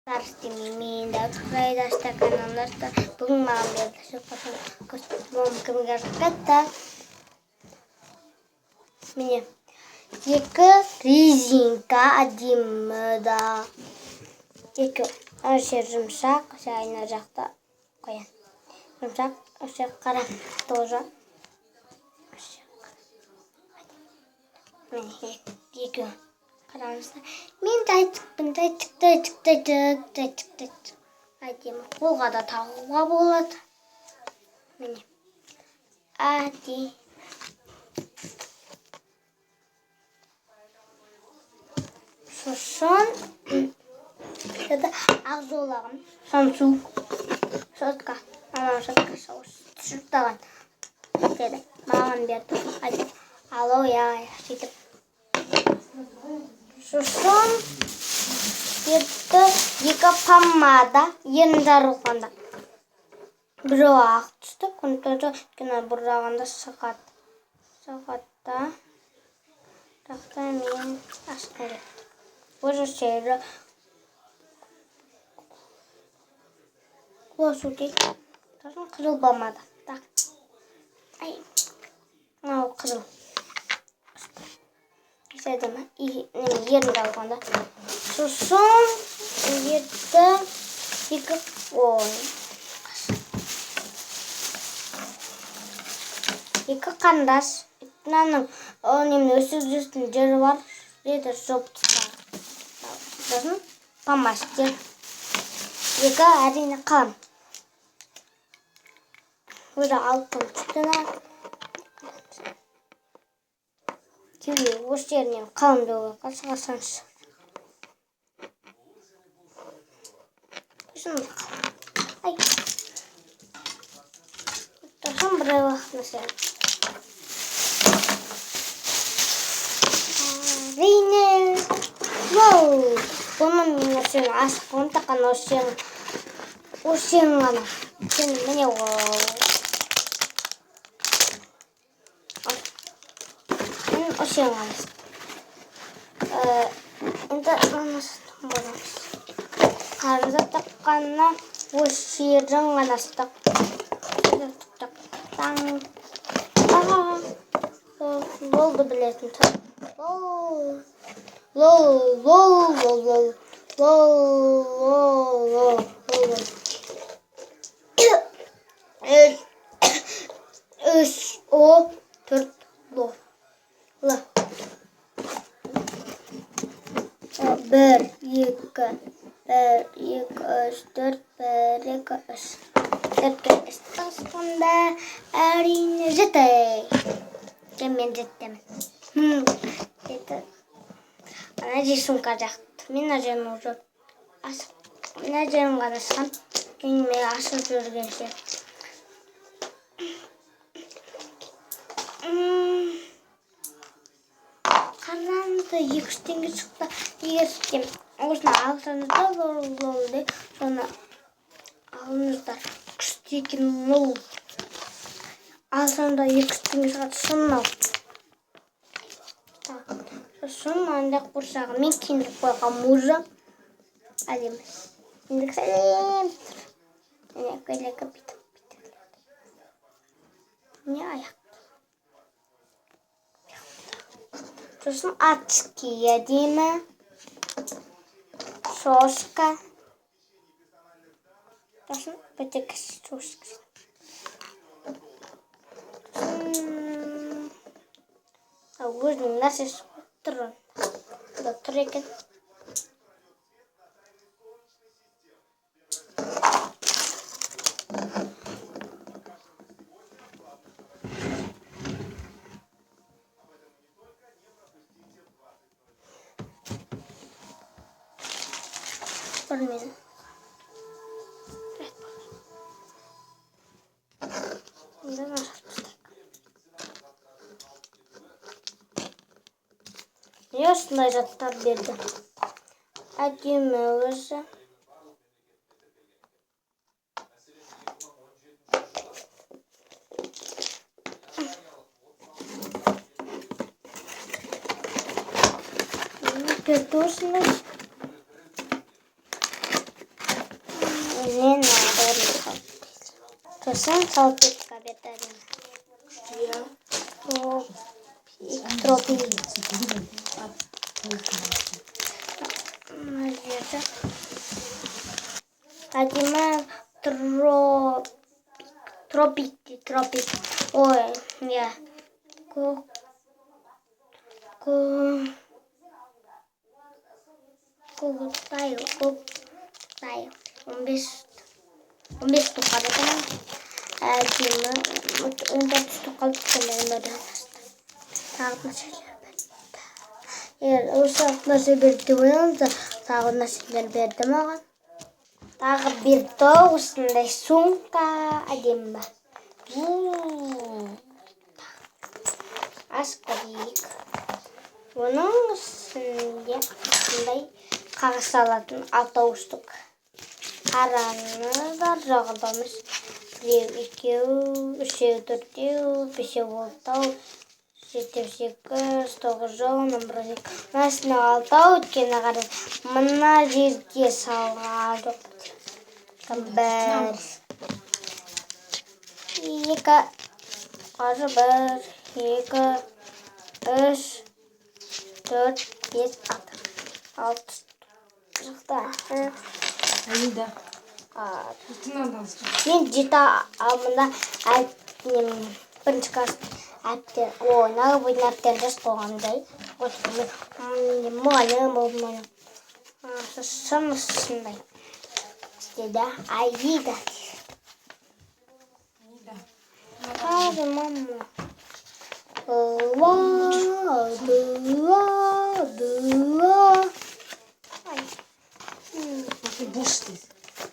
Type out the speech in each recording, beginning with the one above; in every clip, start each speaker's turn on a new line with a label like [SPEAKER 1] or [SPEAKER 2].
[SPEAKER 1] Мен Дәуітқұрайды каналында бүгін маған берді шоқпасын кімге жаққатта. Міне, екі резинка әдемі. Екі жер жұмсақ, айна жақта қоян. Жұмсақ, қара тоже. Міне, екі қараңыздар. Мен тайтықпын, тайтық. Әдемі, қолға да тағуға болады. Міне, әдемі. Сосын ағзолағым, самсу, шотка, шұрттаған деді, маған берді. Алло, сөйтіп. Сосын берді екі помада, ерін жарылғанда. Біреу ақ түсті, күнтөжі бұрағанда сағатта. Жақта мен ашқым кетті. Уже шері құласу дейді. Сосын қызыл помада. Мынау қызыл. Әдемі, ерін жарылғанда. Сосын ерді екі қандас. Мынаның өсіп жері бар. Жеді жоп тұтады. Сосын помастер. Екі әрине қалам. Өзі алтын түстіна. Кеуе осы жерінен қалым доға қасығасаңыз. Сосын қалым. Сосын бірай уақытына сәрі. Әрине. Бұның мен сені асық онтақан осы сенің ғана. Сен міне сенің ғанасы. Енді ғанасы боламыз. Қарыза таққанына осы жердің ғанасы тақ. Болды білетін тұр. Үш, о, төрт, ло. Бір, екі, үш, төрт, бір, екі, үш. Төртке үш тасқанда әрине жетей. Мен жеттемін. Ана жер сумка жақты. Мен ажырын уже асып. Мен ажырым ғана шыққан. Кейін мен ашып жүргенше. Қараңызда 200 теңге шықты. Егер сізге осыны алсаңыздар, соны алыңыздар. Күшті екен ол. Алсаңда 200 теңге шығады шынау. Сосын аңдақ бұршағы мен кендік қойған мұзы. Әлеміз. Ендік сәлем тұр. Міне көйлегі бітіп. Міне аяқ. Сосын очки әдемі. Шошка. Сосын бітік шошка. Өзінің нәрсесі тұрын. Бұда тұр екен. Білмейді. Бұда нашар тұстайық. Осындай жаттар берді. Әдемі өзі. Осындай Мен орындыққа сосын салфетка берді әдемі. Тропик. Мына жерде әдемі тропик. Ой, иә. Коктайл. 15 штука бердім. Әдемі 14 штука бердім. Тағы нәрселер берді. Егер осы нәрсе берді деп ойлаңыз, тағы нәрселер берді маған. Тағы берді осындай сумка әдемі. Ашып көрейік. Оның үстінде осындай қағаз алатын 6 штук. Қараңыздар, жағылдамыз. 1, 2, 3, 4, 5, 6, 7, 8, 9, 10, 11, 6 өткені қарай. Мына жерге салған жоқ. 1, 2, 3, 4, 5, 6 шықты.
[SPEAKER 2] Аида.
[SPEAKER 1] Мен жеті алдында бірінші класс әріптер ойнап жазып қойғандай. Мұғалім болмайым. Шындай істеді. Аида. Hadi mama. Dua. Ay.
[SPEAKER 2] Düştü.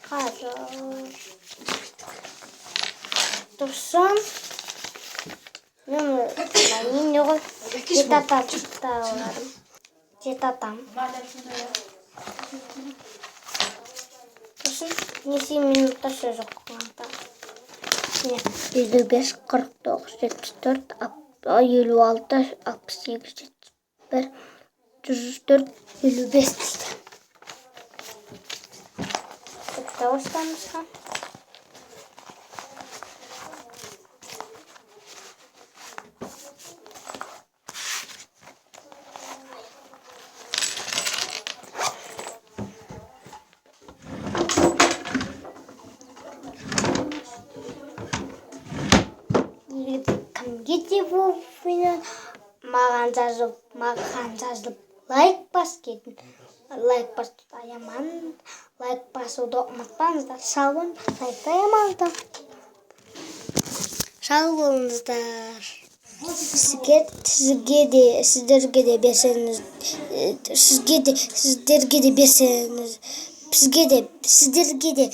[SPEAKER 1] Hazır. Dursun. Ne mi? Ben yok. Cetata çıktı olarım. Cetatam. Dursun. Nesi minutta söz okumakta. 55, 49, 74, 56, 68, 71, 104, 55 дейді. Тіпті остамызға. Кімге де болсын маған жазып лайк бас кетін. Лайк бас аяман. Лайк басуды ұмытпаңыздар. Сау болыңыздар. Лайк аямаңыздар. Сау болыңыздар. Сіздерге де берсеңіз, сіздерге де берсе, сіздерге де